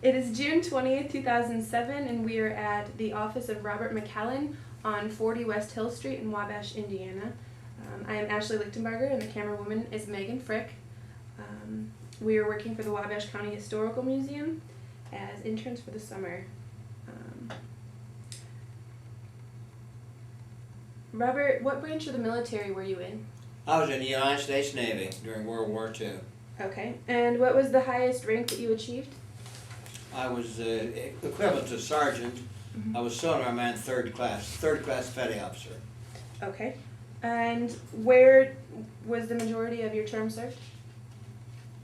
It is June 20th, 2007, and we are at the office of Robert McCallen on 40 West Hill Street in Wabash, Indiana. I am Ashley Lichtenberger, and the camerawoman is Megan Frick. We are working for the Wabash County Historical Museum as interns for the summer. Robert, what branch of the military were you in? I was in the United States Navy during World War II. Okay, and what was the highest rank that you achieved? I was equivalent to sergeant. Mm-hmm. I was Sonar Man third class petty officer. Okay, and where was the majority of your term served?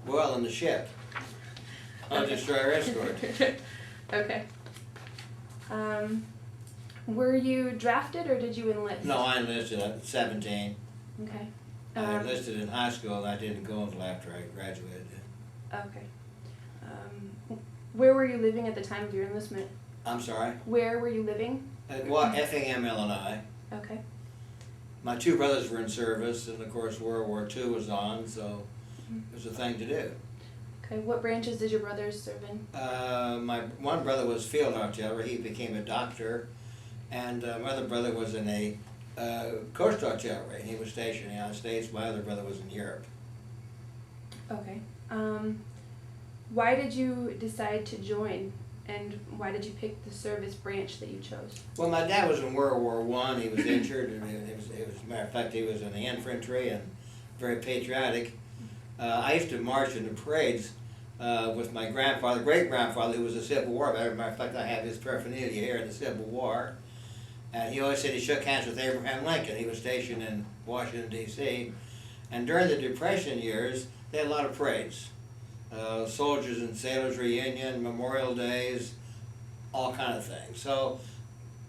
Well, in the ship. On destroyer escort. Okay. Were you drafted or did you enlist? No, I enlisted at 17. Okay. I enlisted in high school and I didn't go until after I graduated. Okay. Where were you living at the time of your enlistment? I'm sorry? Where were you living? At Effingham, Illinois. Okay. My two brothers were in service, and of course World War II was on, so it was a thing to do. Okay, what branches did your brothers serve in? My one brother was field artillery. He became a doctor, and my other brother was in a coast artillery. He was stationed in the United States. My other brother was in Europe. Okay. Why did you decide to join, and why did you pick the service branch that you chose? Well, my dad was in World War I. He was injured, and as a matter of fact, he was in the infantry and very patriotic. I used to march in the parades with my grandfather, great-grandfather, who was a Civil War veteran. As a matter of fact, I have his paraphernalia here in the Civil War. And he always said he shook hands with Abraham Lincoln. He was stationed in Washington, D.C. And during the Depression years, they had a lot of parades. Soldiers and Sailors Reunion, Memorial Days, all kind of things. So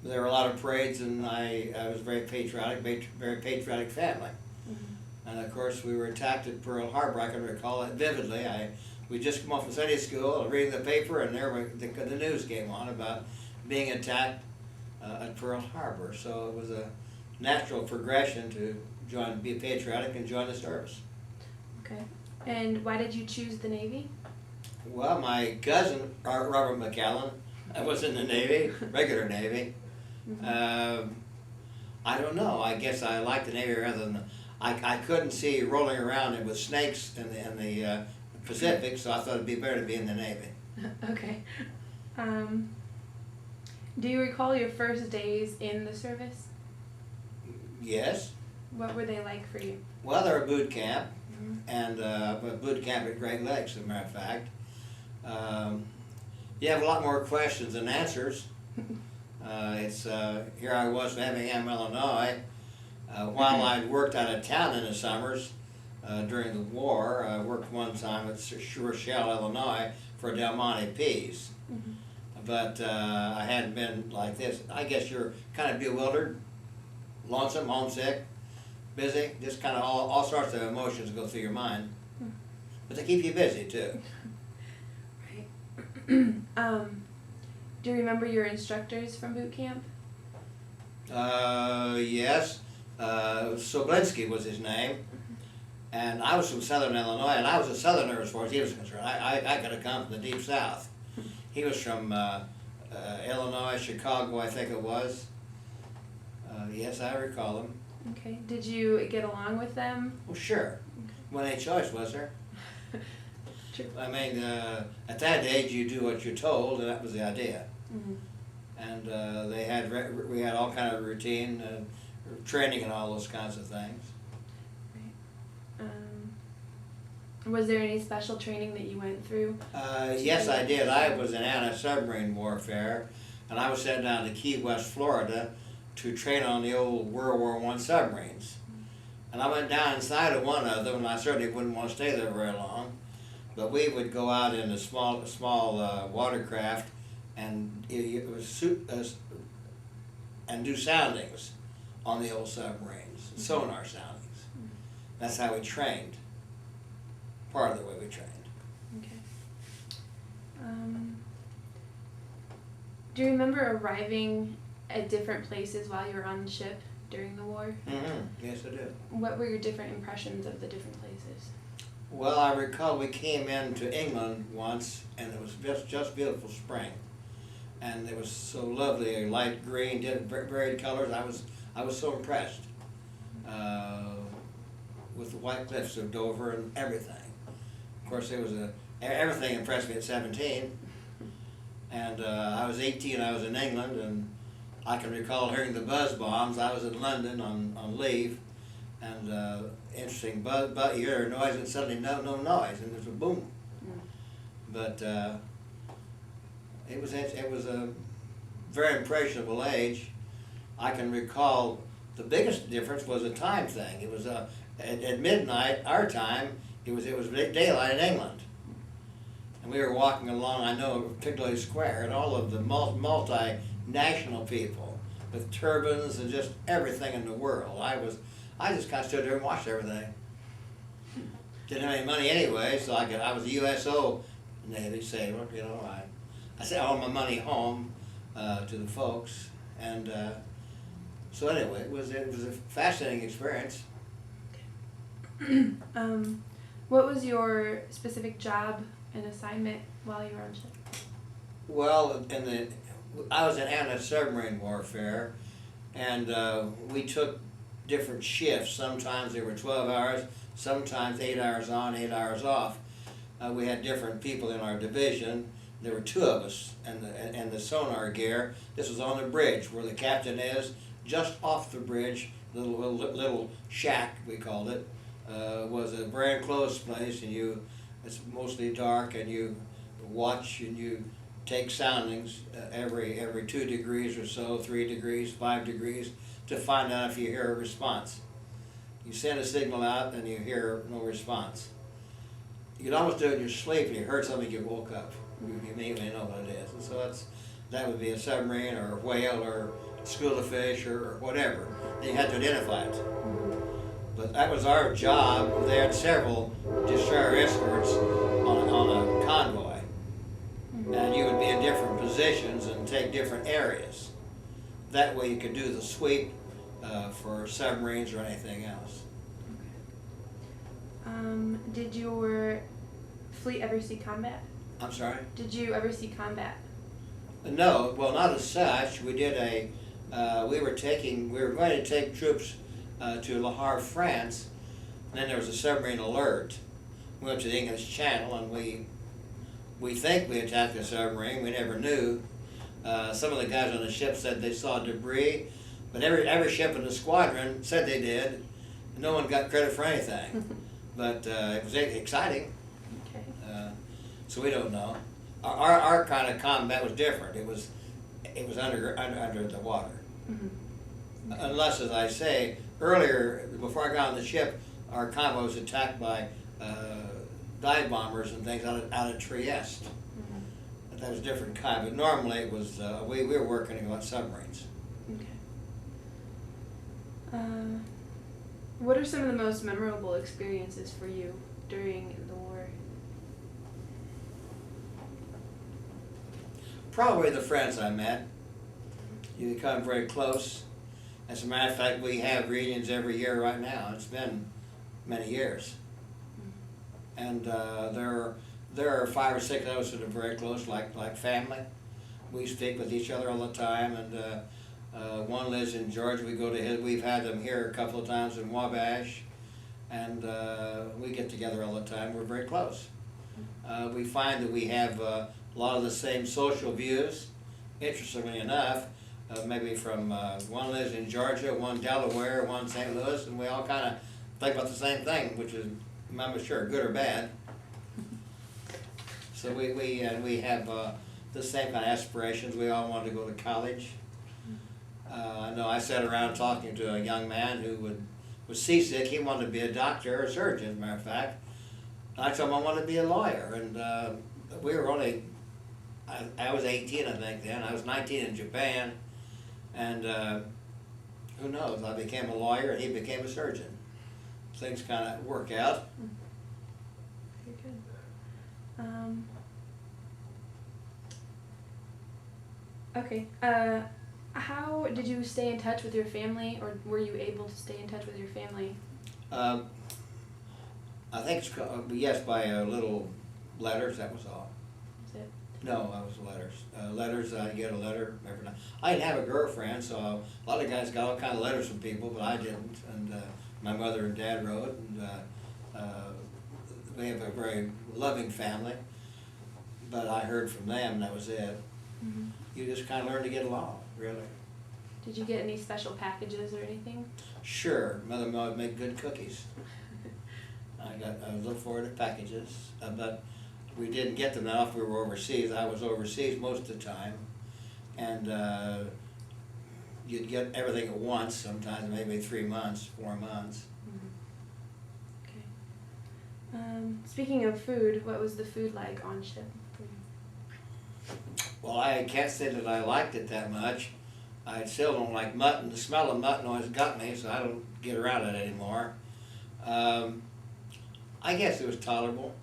there were a lot of parades, and I was very patriotic family. Mm-hmm. And of course, we were attacked at Pearl Harbor. I can recall it vividly. We just come off from Sunday school, reading the paper, and there the news came on about being attacked at Pearl Harbor. So it was a natural progression to be patriotic and join the service. Okay. And why did you choose the Navy? Well, my cousin, Robert McCallen, was in the Navy, regular Navy. Mm-hmm. I don't know. I guess I liked the Navy rather than... I couldn't see rolling around with snakes in the Pacific, so I thought it'd be better to be in the Navy. Okay. Do you recall your first days in the service? Yes. What were they like for you? Well, they were boot camp, and boot camp at Great Lakes, as a matter of fact. You have a lot more questions than answers. Here I was in Effingham, Illinois. While I'd worked out of town in the summers during the war, I worked one time at Rochelle, Illinois for Del Monte Peas. Mm-hmm. But I hadn't been like this. I guess you're kind of bewildered, lonesome, homesick, busy, just kind of all sorts of emotions go through your mind. But they keep you busy too. Right. Do you remember your instructors from boot camp? Yes. Soblinski was his name. And I was from Southern Illinois, and I was a Southerner as far as he was concerned. I could have come from the Deep South. He was from Illinois, Chicago, I think it was. Yes, I recall him. Okay. Did you get along with them? Well, sure. Okay. Well, ain't choice, was there? True. I mean, at that age, you do what you're told, and that was the idea. Mm-hmm. And we had all kind of routine, training, and all those kinds of things. Was there any special training that you went through? Yes, I did. I was in anti-submarine warfare, and I was sent down to Key West, Florida, to train on the old World War I submarines. And I went down inside of one of them, and I certainly wouldn't want to stay there very long. But we would go out in a small watercraft and and do soundings on the old submarines, sonar soundings. That's how we trained. Part of the way we trained. Okay. Do you remember arriving at different places while you were on the ship during the war? Mm-hmm. Yes, I do. What were your different impressions of the different places? Well, I recall we came into England once, and it was just beautiful spring, and it was so lovely, a light green, varied colors. I was so impressed with the white cliffs of Dover and everything. Of course, everything impressed me at 17, and I was 18. I was in England, and I can recall hearing the buzz bombs. I was in London on leave, and interesting buzz, but you hear a noise and suddenly no noise, and there's a boom. But it was a very impressionable age. I can recall the biggest difference was a time thing. It was at midnight our time. It was daylight in England, and we were walking along. I know Piccadilly Square, and all of the multinational people with turbans and just everything in the world. I just kind of stood there and watched everything. Didn't have any money anyway, so I was a USO Navy sailor, you know. I sent all my money home to the folks, and so anyway, it was a fascinating experience. What was your specific job and assignment while you were on ship? Well, I was in anti-submarine warfare, and we took different shifts. Sometimes they were 12 hours, sometimes 8 hours on, 8 hours off. We had different people in our division. There were two of us, and the sonar gear. This was on the bridge where the captain is, just off the bridge. Little shack, we called it, was a very enclosed place, and it's mostly dark, and you watch and you take soundings every 2 degrees or so, 3 degrees, 5 degrees, to find out if you hear a response. You send a signal out and you hear no response. You could almost do it in your sleep. If you heard something, you woke up. You immediately know what it is. And so that would be a submarine or a whale or a school of fish or whatever. And you had to identify it. But that was our job. They had several destroyer escorts on a convoy. And you would be in different positions and take different areas. That way you could do the sweep for submarines or anything else. Did your fleet ever see combat? I'm sorry? Did you ever see combat? No, well, not as such. We did we were going to take troops to Le Havre, France, and then there was a submarine alert. We went to the English Channel, and we think we attacked the submarine. We never knew. Some of the guys on the ship said they saw debris, but every ship in the squadron said they did, and no one got credit for anything. But it was exciting. Okay. So we don't know. Our kind of combat was different. It was under the water. Mm-hmm. Unless, as I say earlier, before I got on the ship, our convoy was attacked by dive bombers and things out of Trieste. Mm-hmm. That was a different kind, but normally it was we were working on submarines. Okay. What are some of the most memorable experiences for you during the war? Probably the friends I met. You become very close. As a matter of fact, we have reunions every year right now. It's been many years. And there are 5 or 6 of us that are very close, like family. We speak with each other all the time, and one lives in Georgia. We go to his. We've had them here a couple of times in Wabash, and we get together all the time. We're very close. We find that we have a lot of the same social views. Interestingly enough, maybe from one lives in Georgia, one Delaware, one St. Louis, and we all kind of think about the same thing, which is, I'm not sure, good or bad. So we have the same kind of aspirations. We all wanted to go to college. I know I sat around talking to a young man who was seasick. He wanted to be a doctor or a surgeon, as a matter of fact. I told him I wanted to be a lawyer, and we were only, I was 18, I think, then. I was 19 in Japan, and who knows, I became a lawyer and he became a surgeon. Things kind of work out. Very good. Okay. How did you stay in touch with your family, or were you able to stay in touch with your family? I think it's called, yes, by little letters, that was all. Is it? No, that was letters. Letters, I get a letter every night. I didn't have a girlfriend, so a lot of guys got all kind of letters from people, but I didn't. And my mother and dad wrote, and we have a very loving family. But I heard from them, and that was it. Mm-hmm. You just kind of learn to get along, really. Did you get any special packages or anything? Sure, mother-in-law would make good cookies. I look forward to packages, but we didn't get them enough. We were overseas. I was overseas most of the time, and you'd get everything at once. Sometimes maybe 3 months, 4 months. Mm-hmm. Okay. Speaking of food, what was the food like on ship for you? Well, I can't say that I liked it that much. I still don't like mutton. The smell of mutton always got me, so I don't get around it anymore. I guess it was tolerable.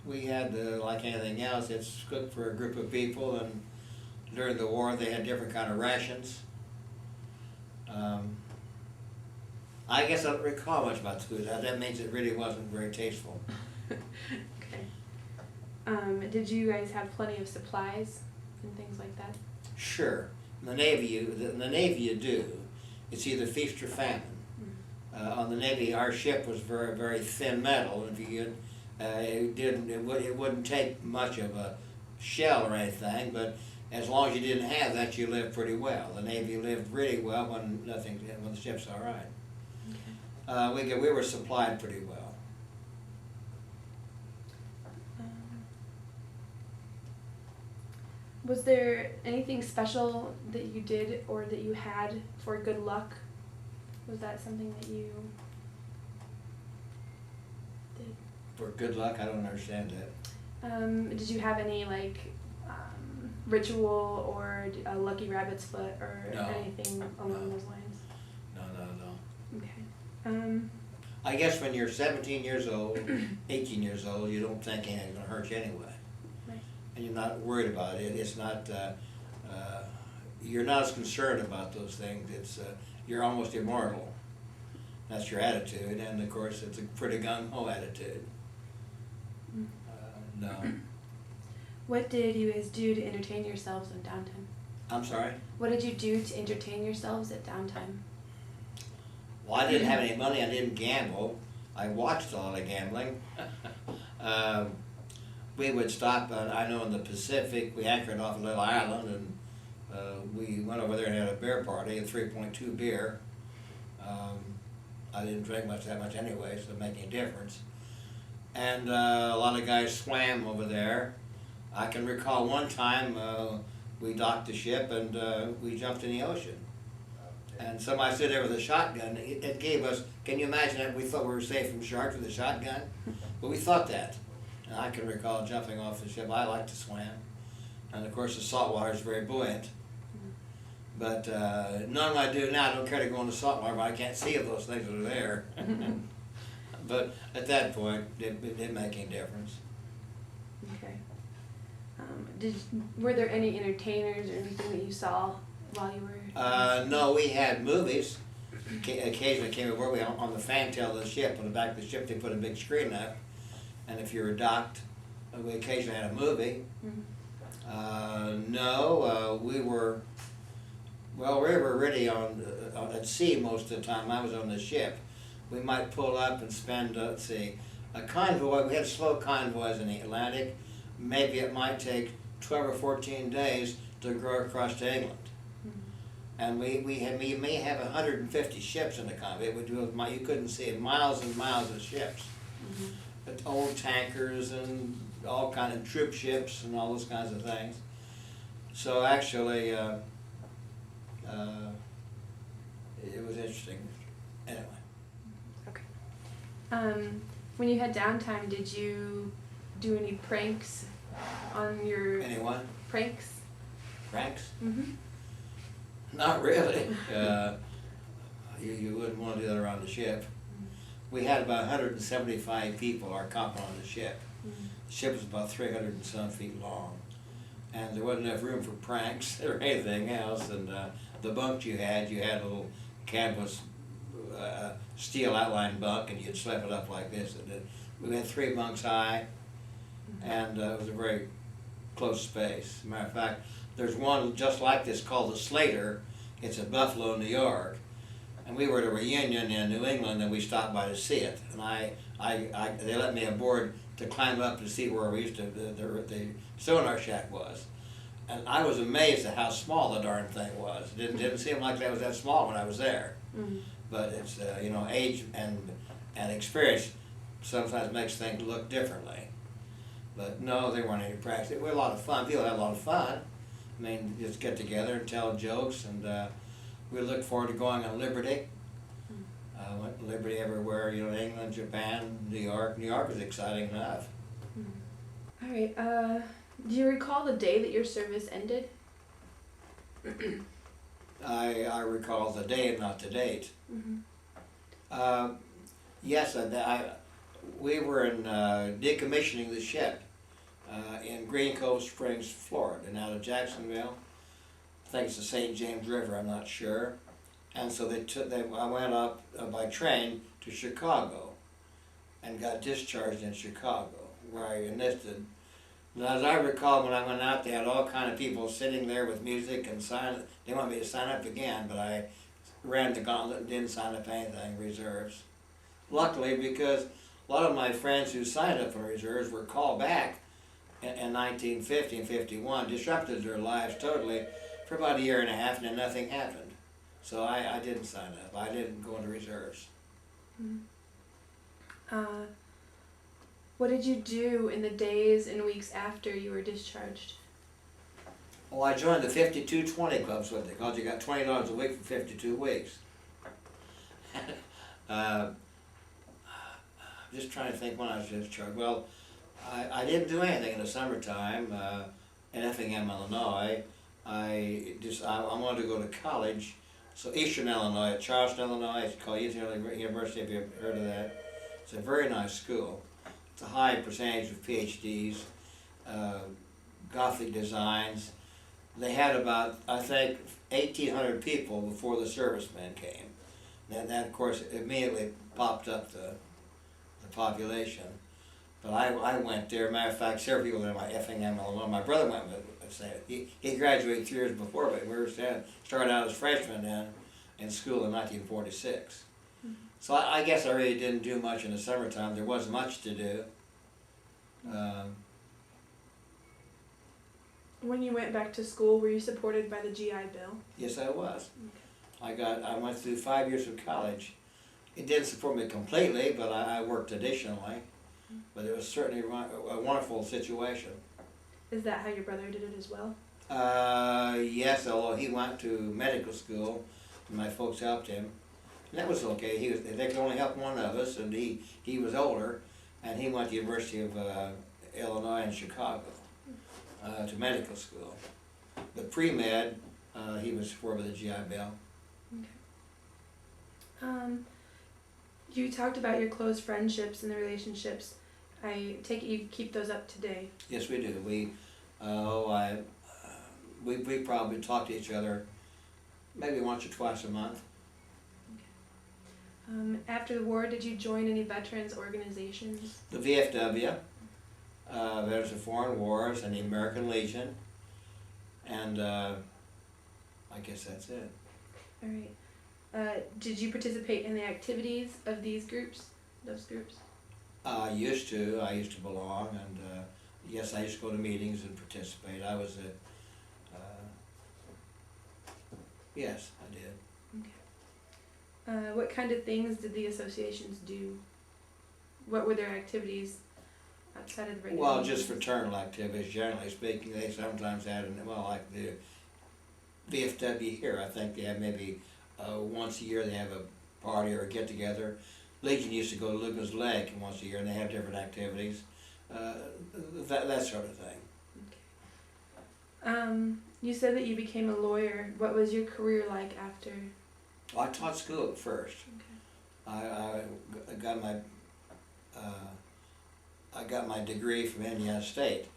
We had, like anything else, it's cooked for a group of people, and during the war they had different kind of rations. I guess I don't recall much about the food. That means it really wasn't very tasteful. Okay. Did you guys have plenty of supplies and things like that? Sure. In the Navy, you do. It's either feast or famine. On the Navy, our ship was very, very thin metal. If you it wouldn't take much of a shell or anything, but as long as you didn't have that, you lived pretty well. The Navy lived really well when the ship's all right. Okay. We were supplied pretty well. Was there anything special that you did or that you had for good luck? Was that something that you did? For good luck? I don't understand that. Did you have any ritual or a lucky rabbit's foot or anything along those lines? No. Okay. I guess when you're 17 years old, 18 years old, you don't think anything's going to hurt you anyway. Right. And you're not worried about it. It's not, you're not as concerned about those things. It's, you're almost immortal. That's your attitude, and of course it's a pretty gung-ho attitude. No. What did you guys do to entertain yourselves in downtime? I'm sorry? What did you do to entertain yourselves at downtime? Well, I didn't have any money. I didn't gamble. I watched a lot of gambling. We would stop, I know in the Pacific, we anchored off a little island, and we went over there and had a beer party, a 3.2 beer. I didn't drink that much anyway, so it didn't make any difference. And a lot of guys swam over there. I can recall one time we docked the ship and we jumped in the ocean. And somebody stood there with a shotgun. It gave us, can you imagine that? We thought we were safe from sharks with a shotgun? But we thought that. And I can recall jumping off the ship. I like to swim. And of course the salt water is very buoyant. But none of I do now. I don't care to go in the salt water, but I can't see if those things are there. But at that point, it didn't make any difference. Okay. Were there any entertainers or anything that you saw while you were? No, we had movies. Occasionally came aboard. On the fantail of the ship, on the back of the ship, they put a big screen up. And if you were docked, we occasionally had a movie. Mm-hmm. No, we were really at sea most of the time. I was on the ship. We might pull up and spend, let's see, a convoy. We had slow convoys in the Atlantic. Maybe it might take 12 or 14 days to go across to England. Mm-hmm. And we may have 150 ships in the convoy. You couldn't see it, miles and miles of ships. Mm-hmm. But old tankers and all kind of troop ships and all those kinds of things. So actually, it was interesting. Anyway. Okay. When you had downtime, did you do any pranks on your... Anyone? Pranks? Pranks? Mm-hmm. Not really. You wouldn't want to do that around the ship. We had about 175 people, our complement on the ship. Mm-hmm. The ship was about 300 and some feet long. And there wasn't enough room for pranks or anything else. And the bunks you had little canvas steel outline bunk, and you'd slip it up like this. We had 3 bunks high, and it was a very close space. As a matter of fact, there's one just like this called the Slater. It's in Buffalo, New York, and we were at a reunion in New England, and we stopped by to see it. And they let me aboard to climb up to see where we used to the sonar shack was, and I was amazed at how small the darn thing was. It didn't seem like that was that small when I was there. Mm-hmm. But it's you know, age and experience sometimes makes things look differently. But no, they weren't any practice. It was a lot of fun. People had a lot of fun. I mean, just get together and tell jokes, and we look forward to going on Liberty. Went to Liberty everywhere, you know, England, Japan, New York. New York was exciting enough. All right. Do you recall the day that your service ended? I recall the day and not the date. Mm-hmm. Yes, we were in decommissioning the ship in Green Cove Springs, Florida, and out of Jacksonville. I think it's the St. James River, I'm not sure. And so I went up by train to Chicago and got discharged in Chicago, where I enlisted. And as I recall, when I went out, they had all kind of people sitting there with music and they wanted me to sign up again, but I ran the gauntlet and didn't sign up anything, reserves. Luckily, because a lot of my friends who signed up for reserves were called back in 1950 and 51, disrupted their lives totally for about 1.5 years, and then nothing happened. So I didn't sign up. I didn't go into reserves. What did you do in the days and weeks after you were discharged? Well, I joined the 5220 club, so they called. You got $20 a week for 52 weeks. Just trying to think when I was discharged. Well, I didn't do anything in the summertime in Effingham, Illinois. I wanted to go to college. So Eastern Illinois, Charleston, Illinois, it's called Eastern Illinois University, if you've heard of that. It's a very nice school. It's a high percentage of PhDs, Gothic designs. They had about, I think, 1,800 people before the servicemen came. And that, of course, immediately popped up the population. But I went there. Matter of fact, several people in my Effingham, Illinois. My brother went with he graduated 3 years before, but we were started out as freshmen in school in 1946. Mm-hmm. So I guess I really didn't do much in the summertime. There wasn't much to do. When you went back to school, were you supported by the GI Bill? Yes, I was. Okay. I went through 5 years of college. It didn't support me completely, but I worked additionally. Mm-hmm. But it was certainly a wonderful situation. Is that how your brother did it as well? Yes, although he went to medical school, and my folks helped him. And that was okay. They could only help one of us, and he was older, and he went to the University of Illinois in Chicago to medical school. But pre-med, he was for the GI Bill. Okay. You talked about your close friendships and the relationships. I take it you keep those up today. Yes, we do. We probably talk to each other maybe once or twice a month. Okay. After the war, did you join any veterans organizations? The VFW, Veterans of Foreign Wars, and the American Legion, and I guess that's it. All right. Did you participate in the activities of those groups? I used to belong, and yes, I used to go to meetings and participate. I was yes, I did. Okay. What kind of things did the associations do? What were their activities outside of the regular? Well, just fraternal activities, generally speaking. They sometimes had, like the VFW here, I think they have maybe once a year they have a party or a get-together. Legion used to go to Lugan's Lake once a year, and they have different activities, that sort of thing. Okay. You said that you became a lawyer. What was your career like after? Well, I taught school at first. Okay. I got my degree from Indiana State.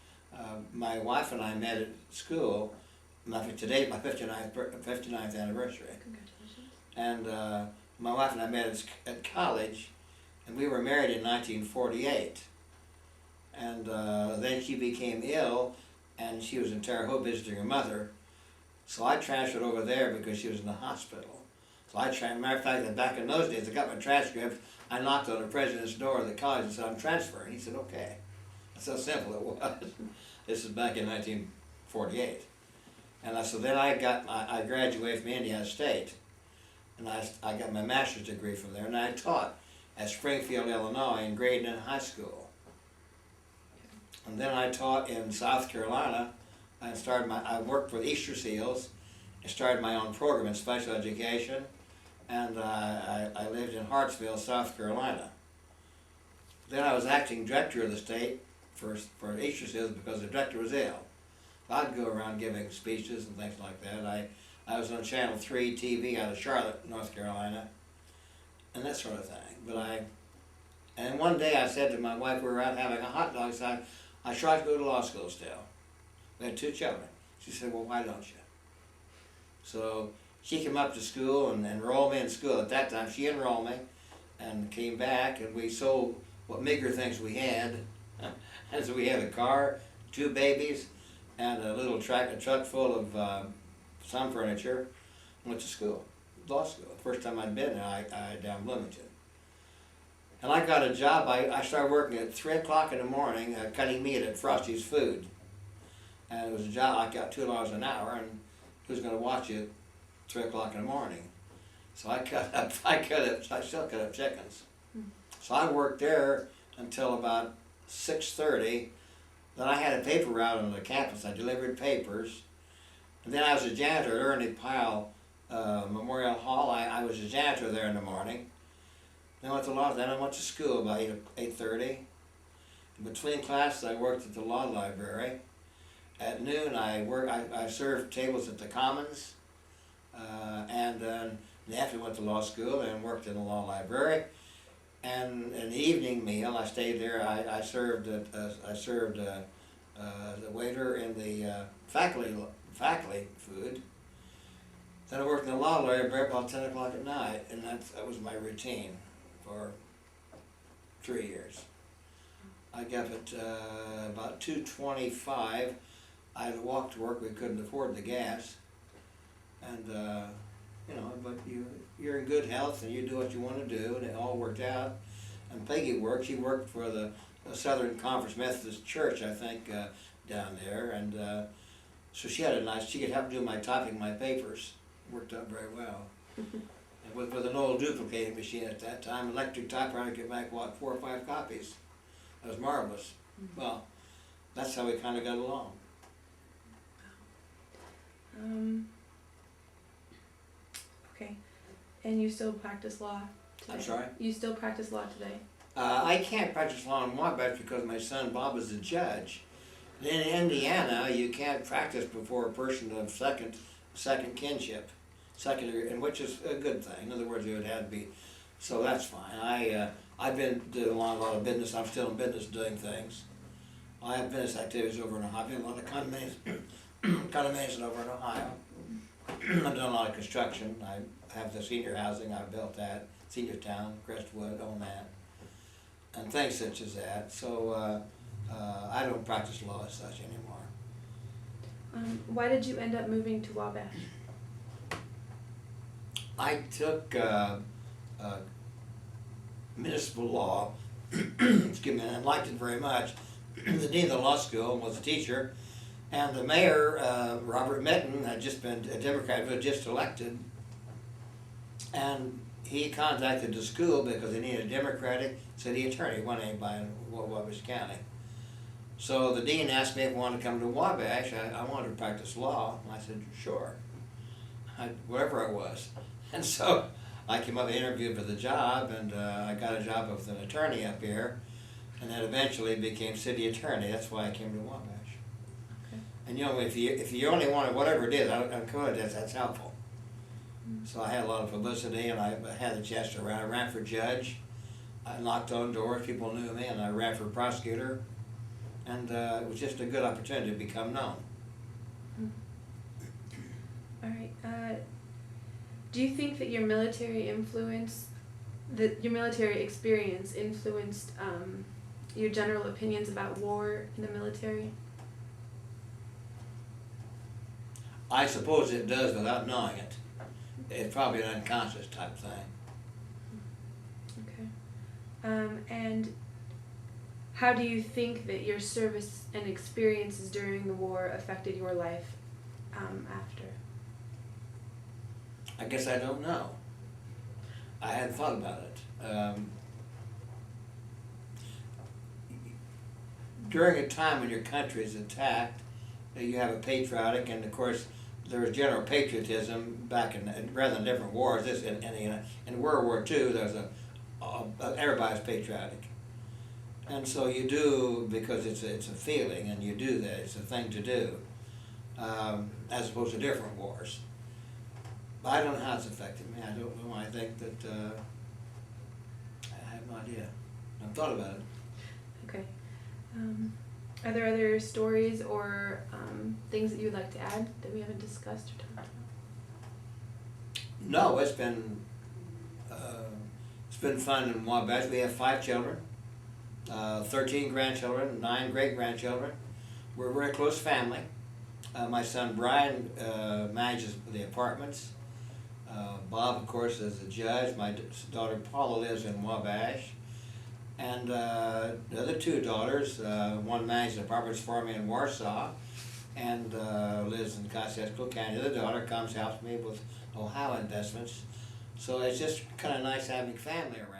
My wife and I met at school. Today's my 59th anniversary. Congratulations. And my wife and I met at college, and we were married in 1948. And then she became ill, and she was in Terre Haute visiting her mother. So I transferred over there because she was in the hospital. So matter of fact, back in those days, I got my transcript. I knocked on the president's door of the college and said, "I'm transferring." He said, "Okay." That's how simple it was. This is back in 1948. And so then I graduated from Indiana State, and I got my master's degree from there, and I taught at Springfield, Illinois, in grade and high school. And then I taught in South Carolina. I worked for the Easter Seals. I started my own program in special education, and I lived in Hartsville, South Carolina. Then I was acting director of the state for Easter Seals because the director was ill. I'd go around giving speeches and things like that. I was on Channel 3 TV out of Charlotte, North Carolina, and that sort of thing. And one day I said to my wife, we were out having a hot dog, so I tried to go to law school still. We had 2 children. She said, "Well, why don't you?" So she came up to school and enrolled me in school. At that time, she enrolled me and came back, and we sold what meager things we had. And so we had a car, 2 babies, and a little truck full of some furniture. Went to school, law school. The first time I'd been there, down Bloomington. And I got a job. I started working at 3 o'clock in the morning, cutting meat at Frosty's Food. And it was a job. I got $2 an hour, and who's going to watch you at 3 o'clock in the morning? So I still cut up chickens. So I worked there until about 6:30. Then I had a paper route on the campus. I delivered papers. And then I was a janitor at Ernie Pyle Memorial Hall. I was a janitor there in the morning. Then I went to school about 8:30. Between classes, I worked at the law library. At noon, I served tables at the Commons. And then in the afternoon, went to law school and worked in the law library. And an evening meal, I stayed there. I served as a waiter in the faculty food. Then I worked in the law library about 10 o'clock at night, and that was my routine for 3 years. I got it about 2:25. I had to walk to work. We couldn't afford the gas, and but you're in good health and you do what you want to do, and it all worked out. And Peggy worked. She worked for the Southern Conference Methodist Church, I think, down there, and so she could help do my typing my papers. Worked out very well. And with an old duplicating machine at that time, electric typewriter, I could make 4 or 5 copies. That was marvelous. Well, that's how we kind of got along. Okay. And you still practice law today? I'm sorry? You still practice law today? I can't practice law in Wabash because my son Bob is a judge. In Indiana, you can't practice before a person of second kinship, and which is a good thing. In other words, it would have to be. So that's fine. I've been doing a lot of business. I'm still in business doing things. I have business activities over in Ohio. I've done a lot of condominiums over in Ohio. I've done a lot of construction. I have the senior housing. I built that. Senior Town, Crestwood, own that. And things such as that. So I don't practice law as such anymore. Why did you end up moving to Wabash? I took municipal law, excuse me, and I liked it very much. The dean of the law school was a teacher, and the mayor, Robert Mitten, had just been a Democrat who had just elected, and he contacted the school because they needed a Democratic city attorney, one anybody in Wabash County. So the dean asked me if I wanted to come to Wabash. I wanted to practice law, and I said, sure, wherever I was. And so I came up and interviewed for the job, and I got a job with an attorney up here, and then eventually became city attorney. That's why I came to Wabash. Okay. And if you only wanted whatever it is, I'm good. That's helpful. So I had a lot of publicity, and I had the chance to run. I ran for judge. I knocked on doors. People knew me, and I ran for prosecutor. And it was just a good opportunity to become known. All right. Do you think that your military experience influenced your general opinions about war in the military? I suppose it does without knowing it. It's probably an unconscious type thing. Okay. And how do you think that your service and experiences during the war affected your life after? I guess I don't know. I hadn't thought about it. During a time when your country is attacked, you have a patriotic, and of course there was general patriotism back in rather than different wars. This in World War II, there was everybody's patriotic, and so you do because it's a feeling, and you do that. It's a thing to do, as opposed to different wars. But I don't know how it's affected me. I don't know. I think that I have no idea. I've thought about it. Okay. Are there other stories or things that you would like to add that we haven't discussed or talked about? No, it's been fun in Wabash. We have 5 children, 13 grandchildren, 9 great-grandchildren. We're a very close family. My son Brian manages the apartments. Bob, of course, is a judge. My daughter Paula lives in Wabash. And the other 2 daughters, one manages apartments for me in Warsaw and lives in Kosciuszko County. The other daughter comes helps me with Ohio investments. So it's just kind of nice having family around.